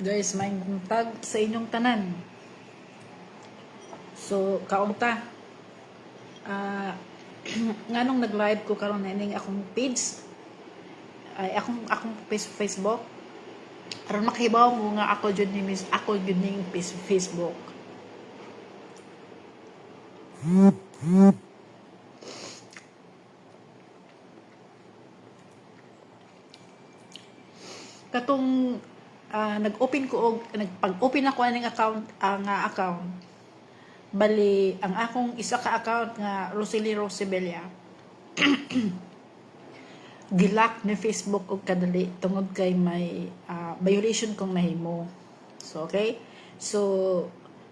Guys, may tag sa inyong tanan. So, kaunta. Ah, nganong nag-live ko karon na ining akong page ay akong Facebook aron makahibaw mo nga ako jud ning Facebook. Katong nag-open ko og nagpag-open ako aning account nga account. Bali ang akong isa ka account nga Rosely Rosebella gilak ni Facebook og kadali tungod kay may violation kong nahimo. So okay? So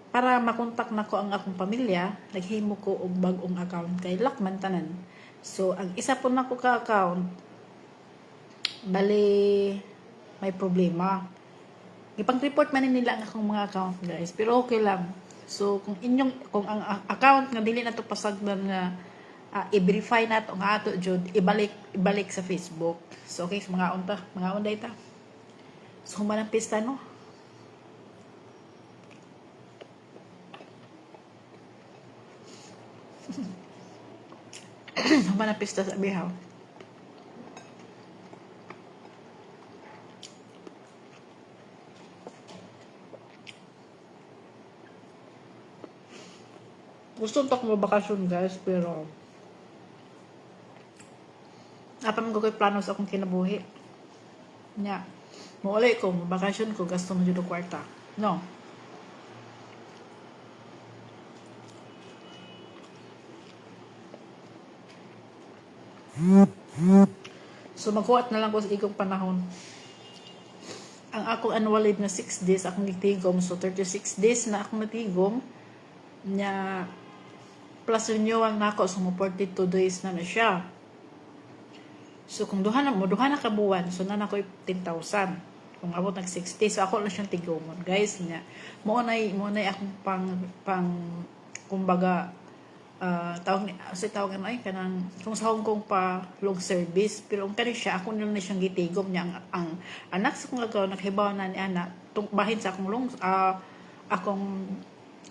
para makontak nako ang akong pamilya, naghimo ko og bag-ong account kay lock man tanan. So ang isa po nako ka account bali may problema. Ipang-report man nila ang akong mga account, guys, pero okay lang. So kung ang account nga dili na to pasagdan nga i-verify na to nga ato jud ibalik sa Facebook. So okay, so mga unday ta. So human ang pista no. Human ang pista sa bihaw. Gusto ko mabakasyon, guys, pero apa man ko kay plano sa akong kinabuhi. Nya, maulay ko, mabakasyon ko, gasto mo jud og kwarta. No. So magkuhat na lang ko sa ikong panahon. Ang akong annual leave na 6 days akong gitigom, so 36 days na akong natigom. Nya plus renewal na ako, so 42 days na siya. So kung duha na ka buwan, so na ko 10,000. Kung abot nag 60, so ako lang siyang tigomon, guys. Nya mo na akong pang kumbaga tawag ay kanang kung sa Hong Kong pa long service, pero ang kani siya ako nila na siyang gitigom niya ang anak sa kong agaw naghibaw na ni anak bahin sa akong akong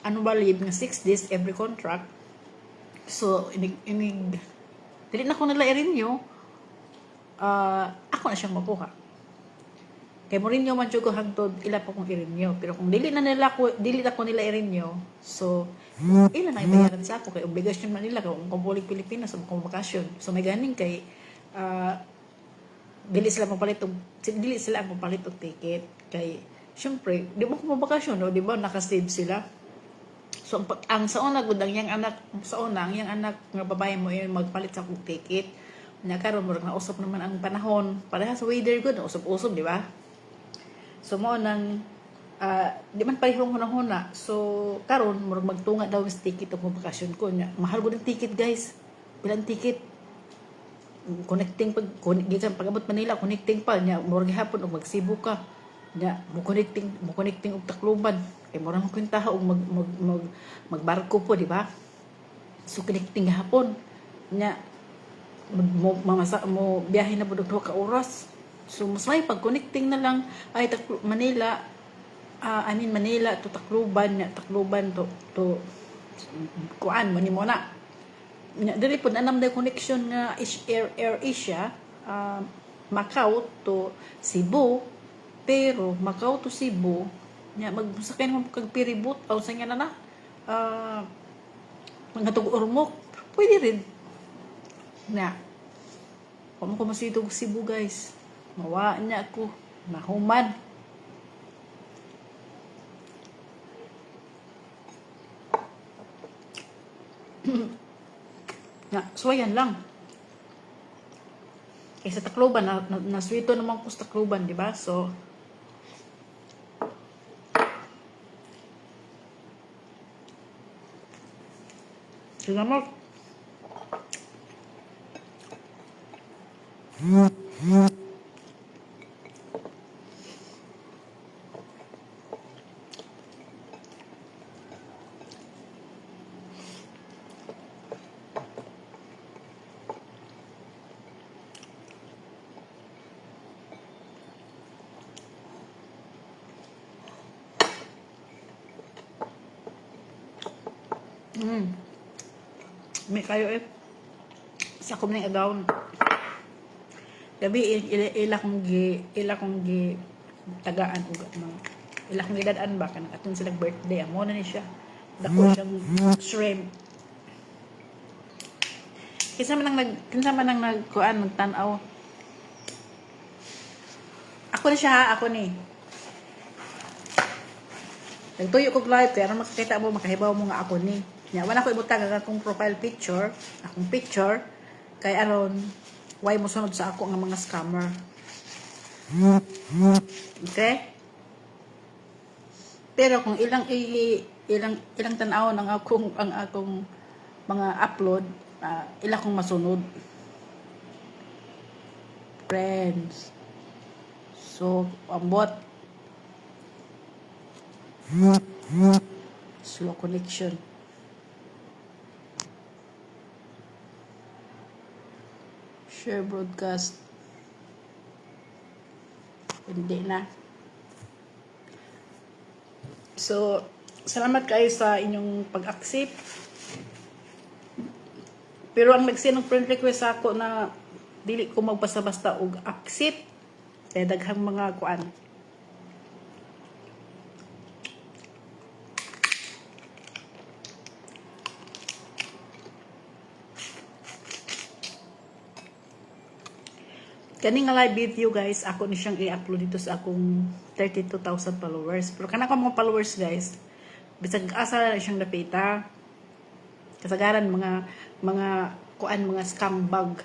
annual leave nga 6 days every contract. So dili na ko nila i-renew, ako na siyang makuha. Kay mo renew man jud ko hangtod ila pa kong i-renew, pero kung dili na ko nila i-renew, so ila na ibayaran sa ako kay obligasyon man nila kung kumpulig Pilipinas sa kung bakasyon. So may ganing kay dili sila ang mapalit og ticket kay syempre di mo ko mabakasyon, no, di ba naka-save sila. So ang sa una gud ang yang anak nga babae mo yung magpalit sa kong ticket. Nya karon murag na usap naman ang panahon, pareha sa weather gud usap-usap, di ba? So mo nang di man parehong hunahuna. So karon murag magtunga daw sa ticket og bakasyon ko nya. Mahal gud ang ticket, guys. Bilang ticket connecting gikan pag-abot Manila connecting pa nya murag gihapon og mag-Cebu ka. Nya mo connecting og Tacloban. Kay murag mo kwentaha og magbarko po, di ba? So connecting gihapon. Nya mo biyahe na pud og 2 ka oras. So mas may pag-connecting na lang ay Manila Manila to Tacloban to kuan mo ni mo na. Dili pud anam day connection nga Air Asia Macau to Cebu, pero Macau to Cebu nya magsakay mo kag ferryboat o sa nga na mga tug Ormoc pwede rin na kung ko masitog Cebu, guys. Mawa niya ako. Mahuman. So, ayan lang. Kaysa Tacloban, naswito naman ko sa Tacloban, di ba? So, sige mo. May kayo sa kumning agawon. Gabi ila kong gi tagaan ug mga ila kong gidadaan ba kanang atong silang birthday amo na ni siya. Dako siyang shrimp. Kinsa man nang nagkuan magtan-aw. Ako na siya ha, ako ni. Nagtuyo kog live kaya aron makakita mo makahibaw mo nga ako ni. Nya wala ko ibutang ang akong profile picture, akong picture kay aron why mo sunod sa ako nga mga scammer. Okay? Pero kung ilang tan-aw ang akong mga upload, ila kong masunod. Friends. So, ambot. Slow connection. Share broadcast. Hindi na. So, salamat kayo sa inyong pag-accept. Pero ang nagsinog friend request ako na dili ko magbasta-basta og accept. Kaya daghang mga kuan. Kani nga live video guys, ako ni siyang i-upload dito sa akong 32,000 followers. Pero kana ko mga followers guys, bisag asa na siyang napita. Kasagaran mga kuan mga scam bag.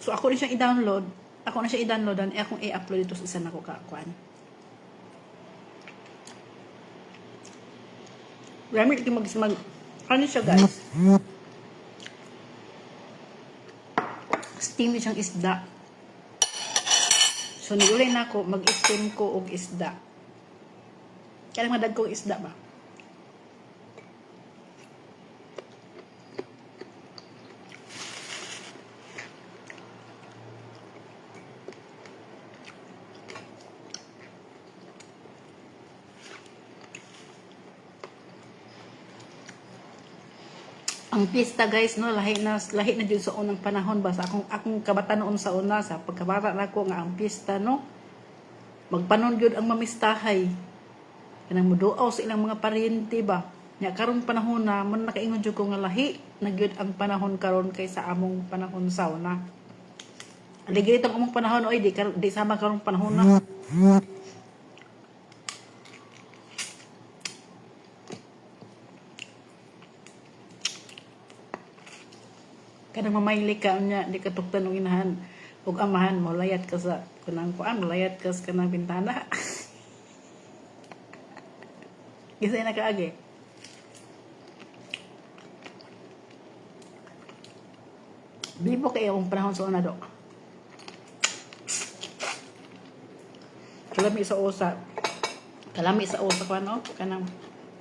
So ako ni siyang i-download, ako na siya i-downloadan, akong i-upload dito sa isa nako ka kuan. Ramit yung ano siya guys? Steam siyang isda. So nigulay na ako, mag-steam ko og isda. Kaya madag kong isda ba? Ang pista guys no lahi na jud sa unang panahon ba sa akong kabata noon sa una sa pagkabata nako nga ang pista no magpanon gyud ang mamistahay kanang muduaw sa ilang mga paryente ba nya karong panahon na man nakaingon jud ko nga lahi na gyud ang panahon karon kaysa among panahon sa una. Aligid itong among panahon oy di sama karong panahon na. Kanang mamayli ka nya di ka tuktan og inahan ug amahan mo layat ka sa kanang kuan layat ka sa kanang bintana. Gisay na kaagi. Bibo kay ang panahon sa una do. Kalami sa usa ko ano kanang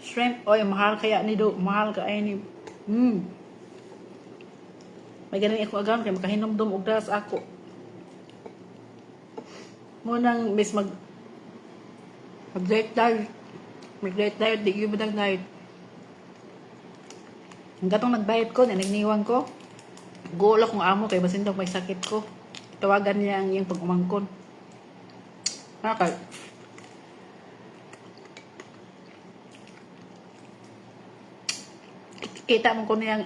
shrimp oy mahal kaya ni do mahal ka ay ni may ganing ako agam kay makahinomdom og das ako. Mo nang mis mag-diet di gyud bidag diet. Ang gatong nagbayad ko, nagniwang ko. Gola kung amo kay basin daw may sakit ko. Tawagan niya ang iyang pag-umangkon. Nakal. Kita mo ko niyang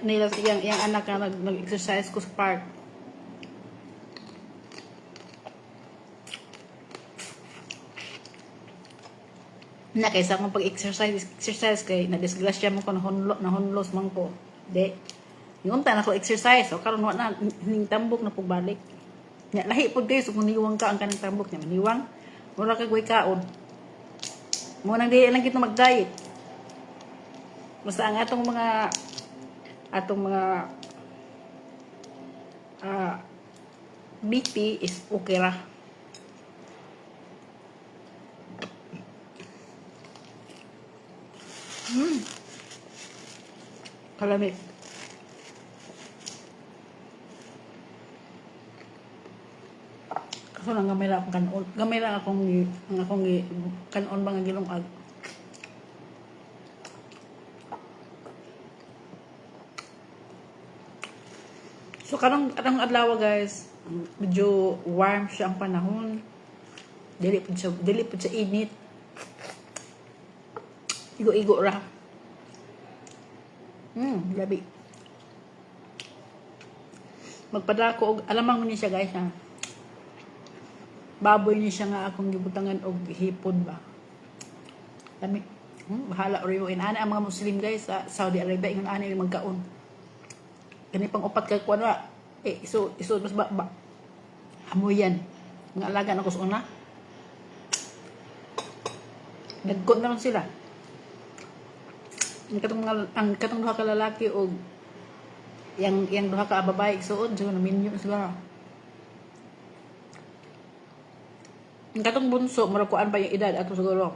anak na nag-exercise ko sa park. Na kaysa akong pag-exercise kay na-disgrasya mo ko nahunlos man ko. Di. Yung na ko exercise o karon na ning tambok na pagbalik. Nya lahi pud guys kung niwang ka ang kanang tambok nya maniwang. Wala kay kaon. Mo nang di lang kita mag-diet. Basta ang atong mga BP is okay ra. Kalamit. So nang gamay lang akong kanon. Gamay lang akong ang akong kanon ba nga gilungag. So karong adlaw guys, medyo warm siya ang panahon. Dili pud siya init. Igo-igo ra. Labi. Magpadako og alamang ni siya guys ha. Baboy ni siya nga akong gibutangan og hipon ba. Lami. Bahala oro yun. Ana ang mga Muslim guys sa Saudi Arabia ingon ani magkaon. Kani pang upat ka kuan wa. Iso mas ba. Hamoyan. Nga alaga na ko sa una. Nagkot naman sila. Ang katong duha ka lalaki og yang duha ka babae suod so naminyo sila. Ang katong bunso marakuan pa yung edad ato siguro.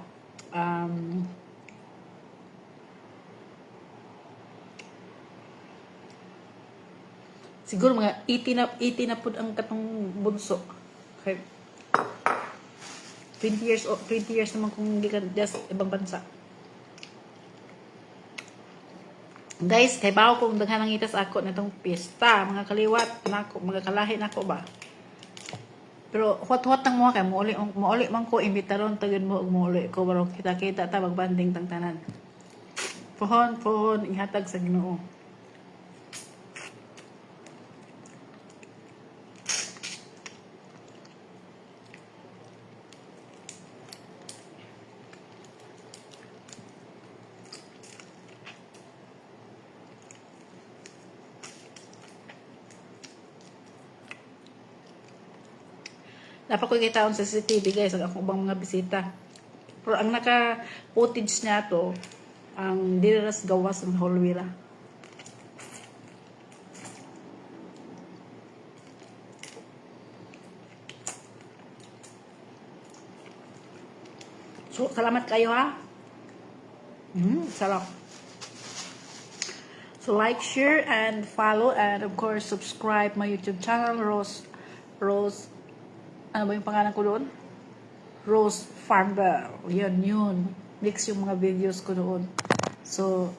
Siguro mga 80 na pud ang katong bunso. Okay. 20 years naman kung gikan just ibang bansa. Guys, kay bawo kung daghan ang itas ako nitong pista, mga kaliwat nako, mga kalahi nako ba. Pero hot-hot ang mga kay mouli man ko imbitaron tagid mo og mouli ko barong kita-kita ta magbanding tang tanan. Pohon ihatag sa Ginoo. Dapat ko kitaon sa CCTV guys ang akong bang mga bisita. Pero ang naka-footage niya to, ang diraras gawas ng Holwira. So, salamat kayo ha. Sarap. So, like, share, and follow, and of course, subscribe my YouTube channel, Rose, ano ba yung pangalan ko doon? Rose Farmer. Yun. Mix yung mga videos ko doon. So,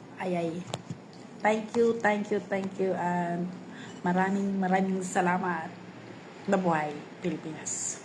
Thank you. And maraming salamat. Mabuhay, Pilipinas.